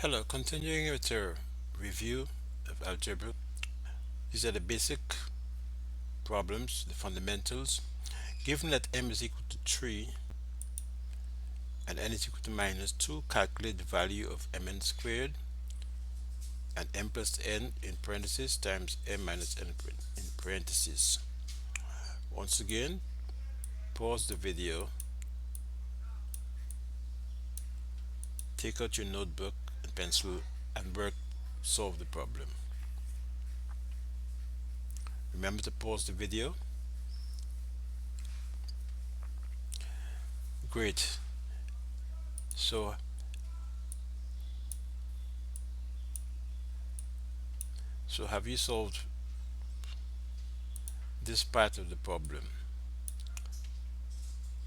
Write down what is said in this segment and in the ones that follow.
Hello, continuing with your review of algebra. These are the basic problems, the fundamentals. Given that m is equal to 3 and n is equal to minus 2, calculate the value of mn squared and m plus n in parentheses times m minus n in parentheses. Once again, pause the video, take out your notebook and pencil and solve the problem. Remember to pause the video. Great. So have you solved this part of the problem?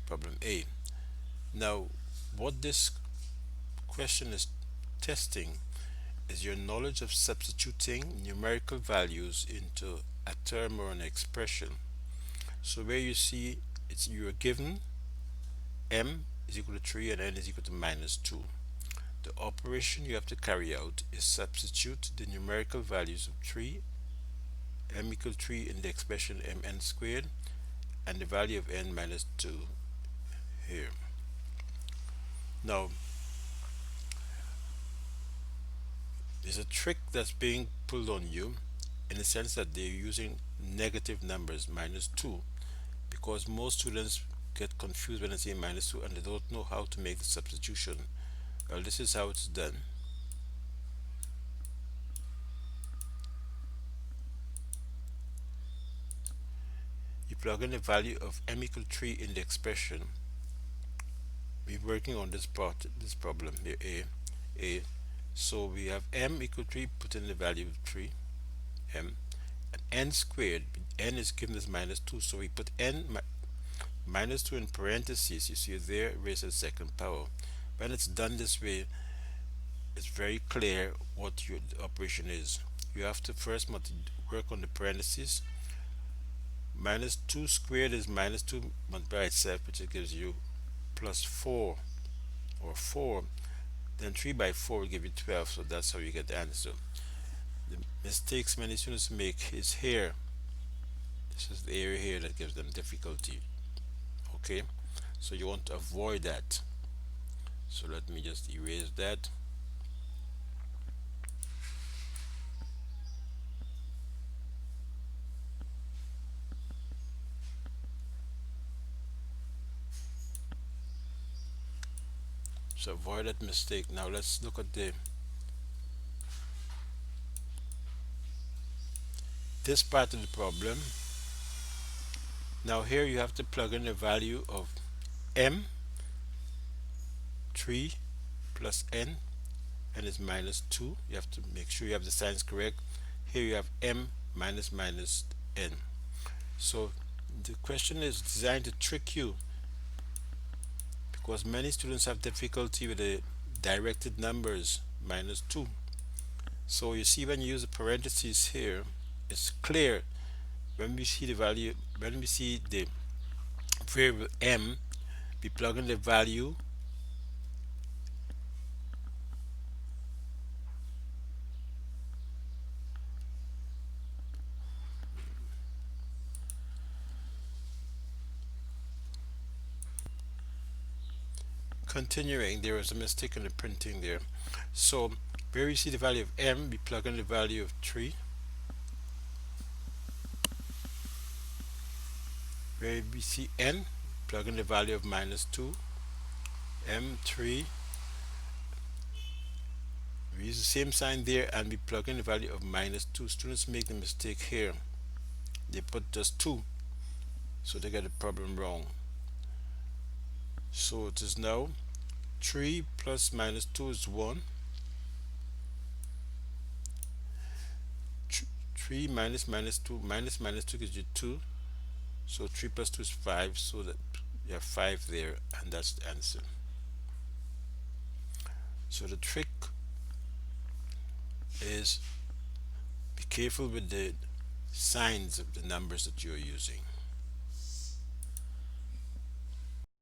Problem A. Now, what this question is testing is your knowledge of substituting numerical values into a term or an expression. So where you see you are given m is equal to 3 and n is equal to minus 2. The operation you have to carry out is substitute the numerical values of 3, m equal to 3 in the expression mn squared, and the value of n minus 2 here. Now, there's a trick that's being pulled on you in the sense that they're using negative numbers, minus 2, because most students get confused when they say minus 2 and they don't know how to make the substitution. Well, this is how it's done. You plug in the value of m equal to 3 in the expression. We're working on this problem here, a. So we have m equal to 3, put in the value of 3, m, and n squared, n is given as minus 2, so we put n minus 2 in parentheses. You see there, raised to the second power. When it's done this way, it's very clear what your operation is. You have to first work on the parentheses. Minus 2 squared is minus 2 multiplied by itself, which gives you plus 4 or 4. Then 3 by 4 will give you 12, so that's how you get the answer. The mistakes many students make is here. This is the area here that gives them difficulty. Okay, so you want to avoid that. So let me just erase that. So avoid that mistake. Now let's look at this part of the problem. Now here you have to plug in the value of m, 3 plus n is minus 2. You have to make sure you have the signs correct. Here you have m minus n. So the question is designed to trick you, because many students have difficulty with the directed numbers, minus 2. So you see, when you use the parentheses here, it's clear. When we see the value, when we see the variable m, we plug in the value continuing. There was a mistake in the printing there. So where we see the value of m, we plug in the value of 3. Where we see n, plug in the value of minus 2. m3, we use the same sign there and we plug in the value of minus 2. Students make the mistake here. They put just 2, so they get the problem wrong. So it is now 3 plus minus 2 is 1. 3 minus 2 minus 2 gives you 2. So 3 plus 2 is 5. So that you have 5 there, and that's the answer. So the trick is be careful with the signs of the numbers that you're using.